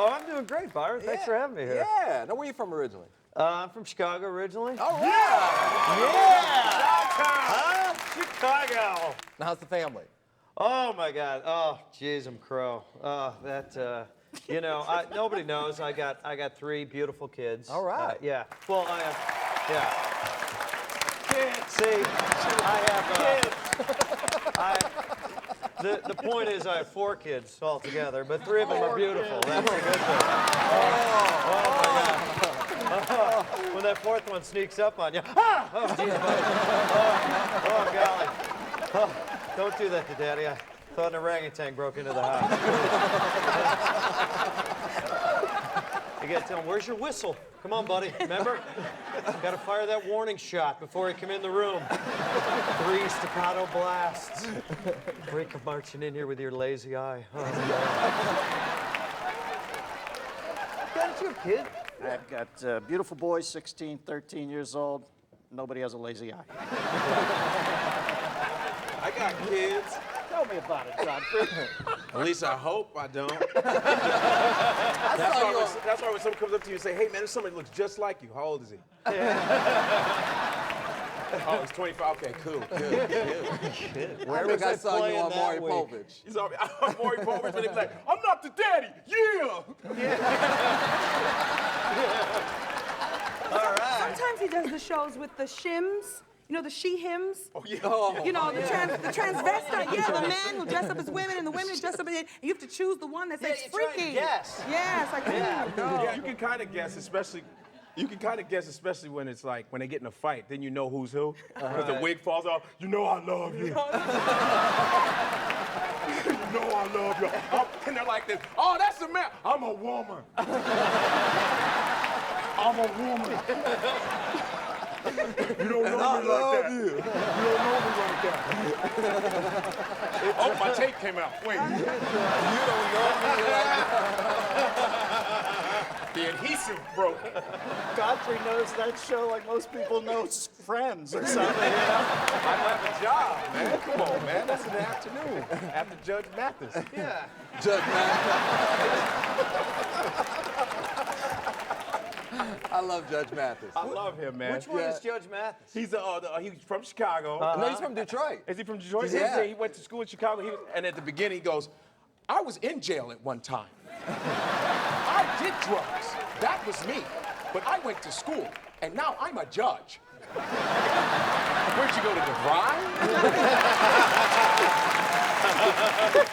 Oh, I'm doing great, Byron. Thanks for having me here. Yeah. Now, where are you from originally? I'm from Chicago originally. All right. Yeah! Chicago! Now, how's the family? Oh, my God. Oh, geez, I'm crow. You know, nobody knows. I got 3 beautiful kids. All right. Yeah. Well, I have, yeah. Kids. See, I have, the point is I have 4 kids altogether, but 3 of them are beautiful. That's a good thing. Oh, my God. When that 4th one sneaks up on you. Ah! Oh, geez. Oh, golly. Oh, don't do that to Daddy. I thought an orangutan broke into the house. You gotta tell him, where's your whistle? Come on, buddy, remember? Gotta fire that warning shot before you come in the room. 3 staccato blasts. Before you come marching in here with your lazy eye. Oh, got you a kid? I've got beautiful boys, 16, 13 years old. Nobody has a lazy eye. I got kids. Tell me about it, Godfrey. At least I hope I don't. That's why when someone comes up to you and say, hey, man, there's somebody who looks just like you. How old is he? Oh, he's 25. Okay, cool. Good. Where was I saw you on Maury Povich? He's on Maury Povich, and he's like, I'm not the daddy. Yeah. All right. Sometimes he does the shows with the shims. You know, the she-hims? Oh, yeah. You know, the transvestite. Yeah, the men who dress up as women and the women who dress up as... And you have to choose the one that's freaky. Yes. Yeah, it's like, Yeah, you can kind of guess, especially... You can kind of guess, especially when it's like, when they get in a fight, then you know who's who. Because the wig falls off. You know I love you. You know I love you. And they're like this. Oh, that's a man. I'm a woman. I'm a woman. You don't know me like that. You don't know me like that. Oh, my tape came out. Wait. You don't know me like that. The adhesive broke. Godfrey knows that show like most people know Friends or something, you know? I have a job, man. Come on, man. That's in the afternoon. After Judge Mathis. Yeah. Judge Mathis. I love Judge Mathis. I love him, man. Which one is Judge Mathis? He's he's from Chicago. No, he's from Detroit. Is he from Detroit? Yeah. He went to school in Chicago. And at the beginning, he goes, I was in jail at one time. I did drugs. That was me. But I went to school, and now I'm a judge. Where'd you go to DeVry?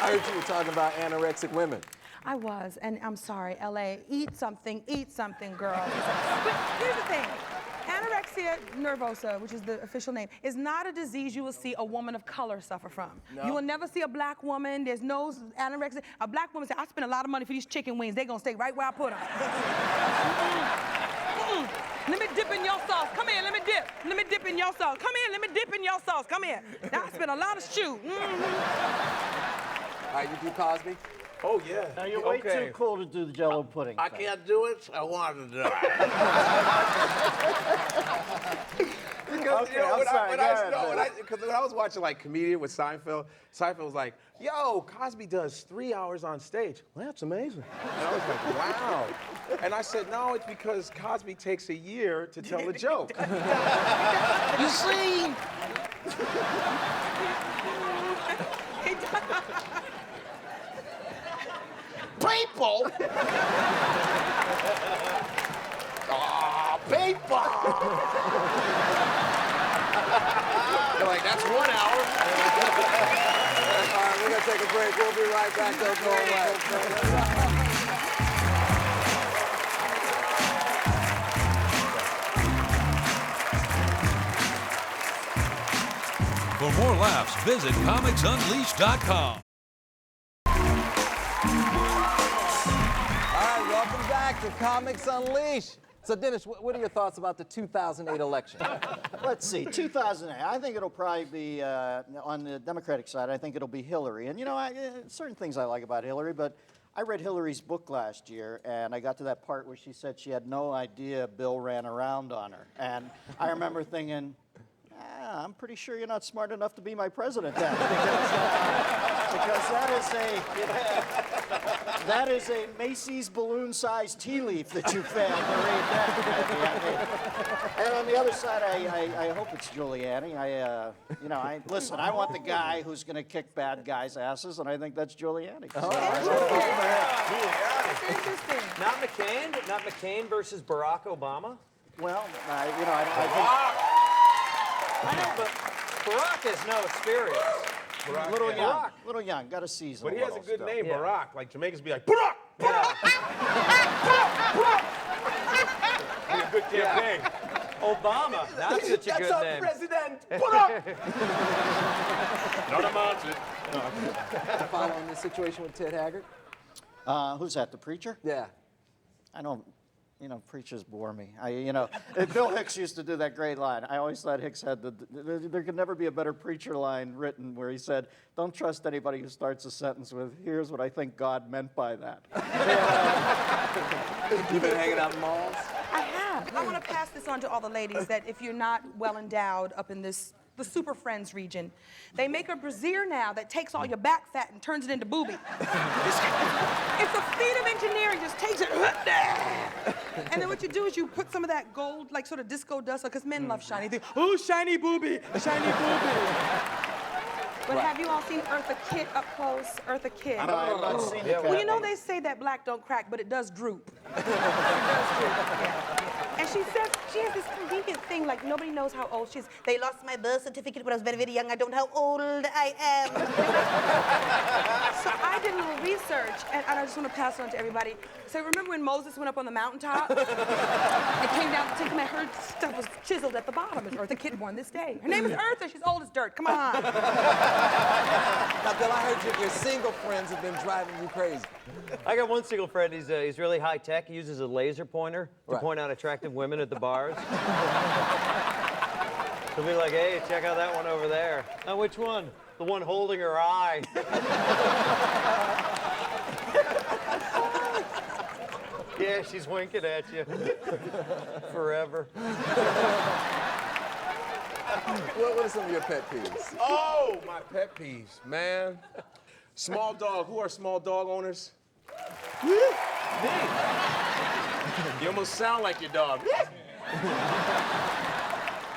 I heard you were talking about anorexic women. I was, and I'm sorry, LA, eat something, girl. But here's the thing. Anorexia nervosa, which is the official name, is not a disease you will see a woman of color suffer from. No. You will never see a black woman. There's no anorexia. A black woman say, I spent a lot of money for these chicken wings. They're going to stay right where I put them. Let me dip in your sauce. Come here, let me dip. Let me dip in your sauce. Come here, let me dip in your sauce. Come here. Now I spent a lot of shoe. All right, you do Cosby? Oh, yeah. Now, you're way too cool to do the Jell-O pudding I thing. can't do it. I want to do it. Because, Okay, I'm sorry, go ahead, because when I was watching like Comedian with Seinfeld was like, yo, Cosby does 3 hours on stage. Well, that's amazing. And I was like, wow. And I said, no, it's because Cosby takes a year to tell a joke. You see? People! People! You're like, that's 1 hour. All right, we're going to take a break. We'll be right back. Don't go away. For more laughs, visit comicsunleashed.com. All right, welcome back to Comics Unleashed. So, Dennis, what are your thoughts about the 2008 election? Let's see, 2008. I think it'll probably be, on the Democratic side, I think it'll be Hillary. And, you know, certain things I like about Hillary, but I read Hillary's book last year, and I got to that part where she said she had no idea Bill ran around on her. And I remember thinking, I'm pretty sure you're not smart enough to be my president then. Because that That is a Macy's balloon-sized tea leaf that you failed to read that. And on the other side, I hope it's Giuliani. Listen, I want the guy who's going to kick bad guys' asses, and I think that's Giuliani. Interesting. Not McCain? Not McCain versus Barack Obama? Well, I I know, but Barack has no experience. think little young, got a season. But he has a good name, Yeah. Barack. Like Jamaicans be like, Barack! Yeah. Be a good campaign. Obama, that's such a good name. president. Barack! Not a mountain. Following the situation with Ted Haggard? Who's that, the preacher? Yeah. I don't, preachers bore me. Bill Hicks used to do that great line. I always thought Hicks had there could never be a better preacher line written where he said, don't trust anybody who starts a sentence with, here's what I think God meant by that. You've been hanging out in malls? I have. I want to pass this on to all the ladies that if you're not well endowed up in the Super Friends region, they make a brassiere now that takes all your back fat and turns it into booby. It's a feat of engineering, just takes it. And then what you do is you put some of that gold, like sort of disco dust, because men love shiny things. Oh, shiny booby, a shiny booby. But have you all seen Eartha Kitt up close? Eartha Kitt. I've not seen it. Well, you know they say that black don't crack, but it does droop. It does droop, yeah. And she says, she has this convenient thing, like nobody knows how old she is. They lost my birth certificate when I was very, very young. I don't know how old I am. So I did a little research, and I just want to pass it on to everybody. So remember when Moses went up on the mountaintop? It came down to take him, and her stuff was chiseled at the bottom. It's Eartha Kitt born this day. Her name is Eartha. She's old as dirt. Come on. Now, Bill, I heard your single friends have been driving you crazy. I got one single friend, he's really high tech. He uses a laser pointer to point out attractive women at the bars. He'll be like, hey, check out that one over there. Oh, which one? The one holding her eye. Yeah, she's winking at you. Forever. What are some of your pet peeves? Oh, my pet peeves, man. Small dog. Who are small dog owners? Me. You almost sound like your dog.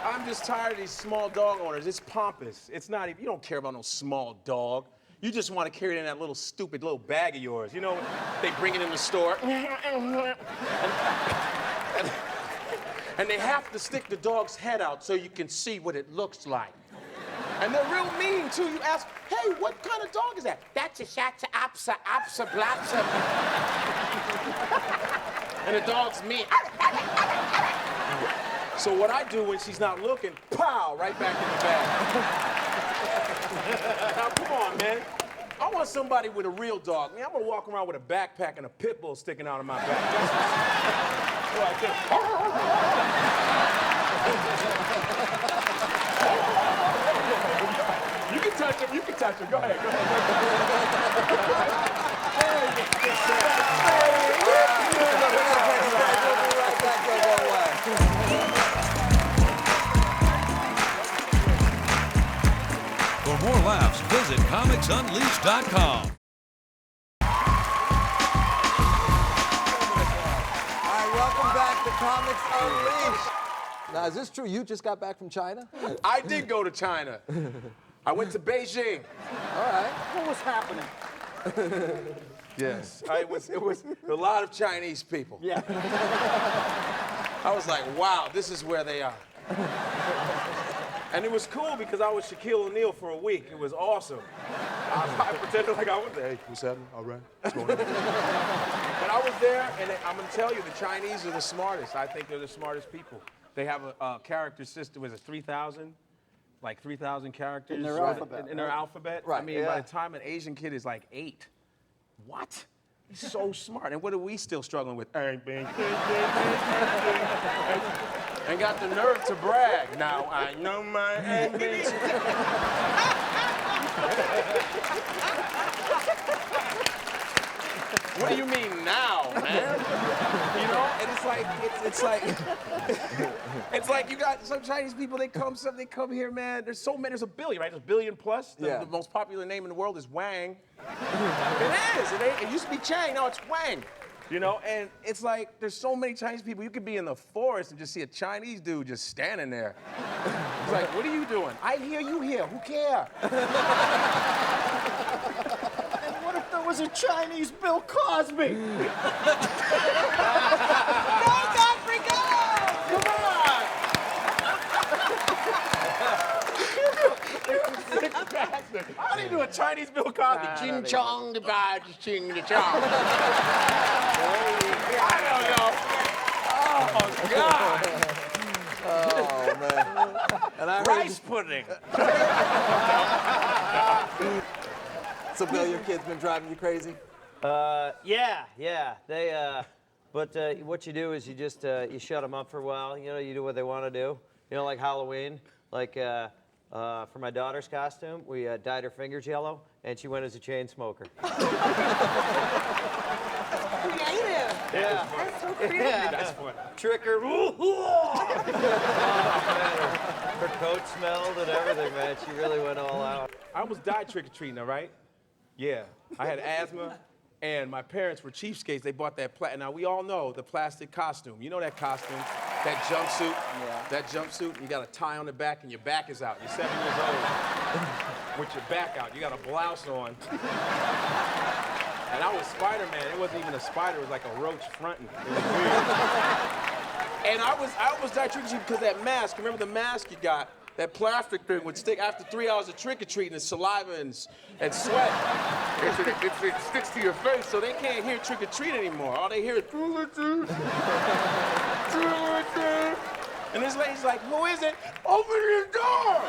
I'm just tired of these small dog owners. It's pompous. It's not even, you don't care about no small dog. You just want to carry it in that little stupid little bag of yours. You know, they bring it in the store. And they have to stick the dog's head out so you can see what it looks like. And they're real mean, too. You ask, hey, what kind of dog is that? That's a Shatta Apsa, Apsa, Blapsa. And the dog's mean. So what I do when she's not looking, pow, right back in the bag. Now, come on, man. I want somebody with a real dog. Man, I'm gonna walk around with a backpack and a pit bull sticking out of my back. That's what I think. You can touch him, you can touch him. Go ahead, go ahead. For more laughs, visit comicsunleashed.com. All right, welcome back to Comics Unleashed. Now, is this true? You just got back from China? I did go to China. I went to Beijing. All right. What was happening? Yes, it was a lot of Chinese people. Yeah. I was like, wow, this is where they are. And it was cool because I was Shaquille O'Neal for a week. It was awesome. I pretended like I was there. Hey, what's happening? All right, what's going on? But I was there, and I'm gonna tell you, the Chinese are the smartest. I think they're the smartest people. They have a character system. Was it 3,000? Like 3,000 characters? In their alphabet. In their alphabet? Right, I mean, by the time an Asian kid is like 8. What? He's so smart. And what are we still struggling with? And got the nerve to brag. Now I know my English. What do you mean now, man? You know? And it's like you got some Chinese people, they come here, man. There's so many, there's a billion, right? There's a billion plus. The most popular name in the world is Wang. It is. It used to be Chang, now it's Wang. You know, and it's like there's so many Chinese people. You could be in the forest and just see a Chinese dude just standing there. It's like, what are you doing? I hear you here. Who cares? And what if there was a Chinese Bill Cosby? Go, Godfrey, go! Come on! How do you do a Chinese Bill Cosby? Ching chong, the badge, ching the chong. I don't know. Oh, God. Oh, man. And I heard Rice pudding. So, Bill, your kid's been driving you crazy? Yeah. They, but what you do is you just you shut them up for a while. You know, you do what they want to do. You know, like Halloween. Like for my daughter's costume, we dyed her fingers yellow, and she went as a chain smoker. Creative. Yeah. That's so creative. Yeah. That's funny. Trick her. Her coat smelled and everything, man. She really went all out. I almost died trick-or-treating, all right? Yeah, I had asthma, and my parents were cheapskates. They bought that now we all know the plastic costume. You know that costume, that jumpsuit? Yeah. That jumpsuit, you got a tie on the back and your back is out. You're 7 years old with your back out. You got a blouse on. And I was Spider-Man. It wasn't even a spider, it was like a roach fronting. It was weird. And I almost died trick-or-treating because that mask, remember the mask you got? That plastic thing would stick after 3 hours of trick-or-treating, and saliva and sweat. It sticks to your face, so they can't hear trick-or-treat anymore. All they hear is trick-or-treat. And this lady's like, who is it? Open the door!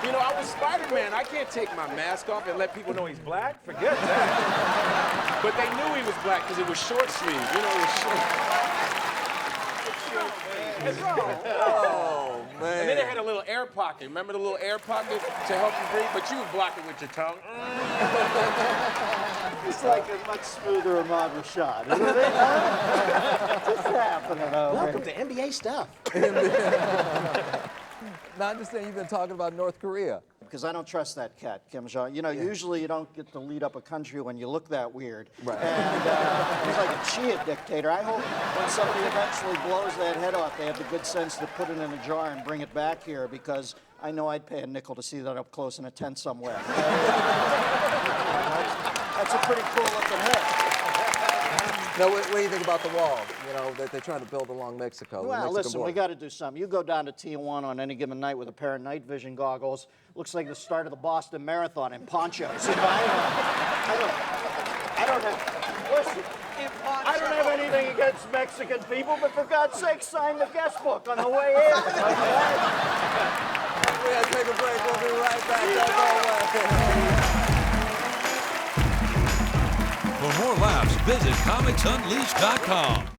You know, I was Spider-Man. I can't take my mask off and let people know he's black. Forget that. But they knew he was black because it was short sleeve. You know, it was short. Oh, man. And then they had a little air pocket. Remember the little air pocket to help you breathe? But you would block it with your tongue. It's like a much smoother Ahmad Rashad. Isn't it? What's happening over Welcome to NBA stuff. Now, I understand you've been talking about North Korea. Because I don't trust that cat, Kim Jong. You know, usually you don't get to lead up a country when you look that weird. Right. And he's like a Chia dictator. I hope when somebody eventually blows that head off, they have the good sense to put it in a jar and bring it back here, because I know I'd pay a nickel to see that up close in a tent somewhere. That's a pretty cool looking head. Now, what do you think about the wall, you know, that they're trying to build along Mexico? Well, listen, we got to do something. You go down to Tijuana on any given night with a pair of night vision goggles. Looks like the start of the Boston Marathon in ponchos. You know, I don't have, listen, I don't have anything against Mexican people, but for God's sake, sign the guest book on the way in. Okay? We got to take a break. We'll be right back. Don't go away. For more laughs, visit comicsunleashed.com.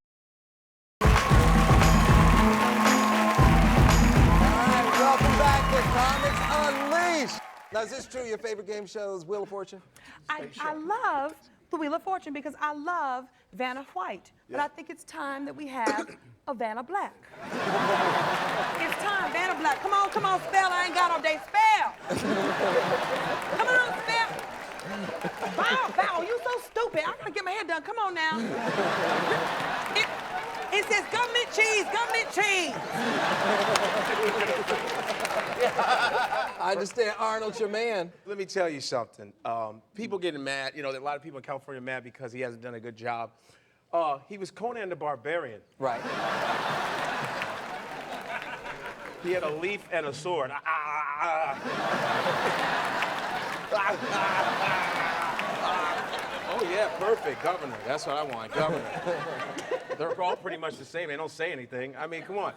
Welcome back to Comics Unleashed. Now, is this true? Your favorite game show is Wheel of Fortune? I love the Wheel of Fortune because I love Vanna White. But I think it's time that we have a Vanna Black. It's time, Vanna Black. Come on, spell. I ain't got all day. Spell. Come on, spell. Bow, you so stupid. I gotta get my hair done. Come on now. It says government cheese. I understand Arnold's your man. Let me tell you something. People getting mad, you know, a lot of people in California are mad because he hasn't done a good job. He was Conan the Barbarian. Right. He had a leaf and a sword. Oh yeah, perfect, governor. That's what I want, governor. They're all pretty much the same. They don't say anything. I mean, come on.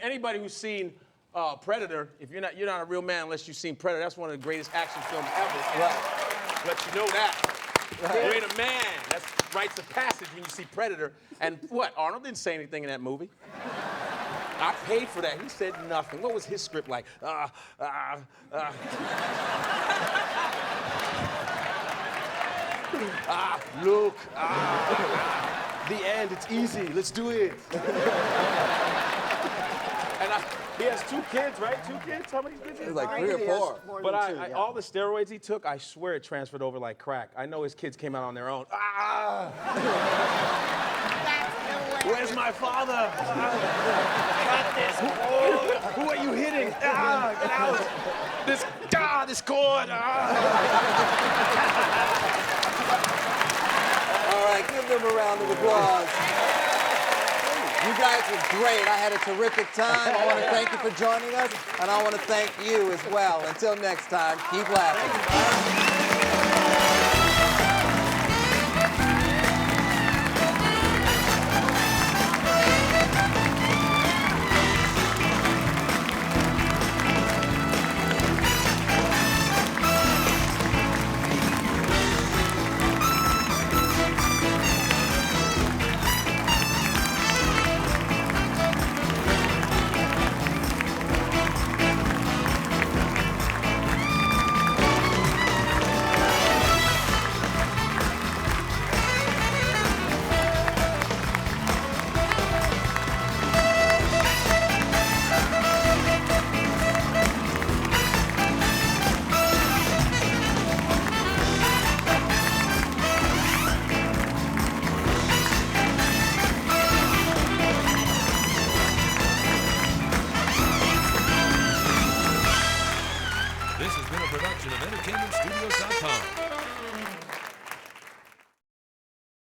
Anybody who's seen Predator, if you're not a real man unless you've seen Predator. That's one of the greatest action films ever. Right. Let you know that. Right. You ain't a man. That's rites of passage when you see Predator. And what? Arnold didn't say anything in that movie. I paid for that. He said nothing. What was his script like? Luke. The land. It's easy. Let's do it. And he has 2 kids, right? 2 kids? How many kids? It was like I 3 or think he has 4. more But than 2, yeah. all the steroids he took, I swear it transferred over like crack. I know his kids came out on their own. Ah! Where's my father? Got this. Who are you hitting? Ah, get out. This cord. All right, give them a round of applause. You guys were great. I had a terrific time. I want to thank you for joining us, and I want to thank you as well. Until next time, keep laughing. This has been a production of EntertainmentStudios.com.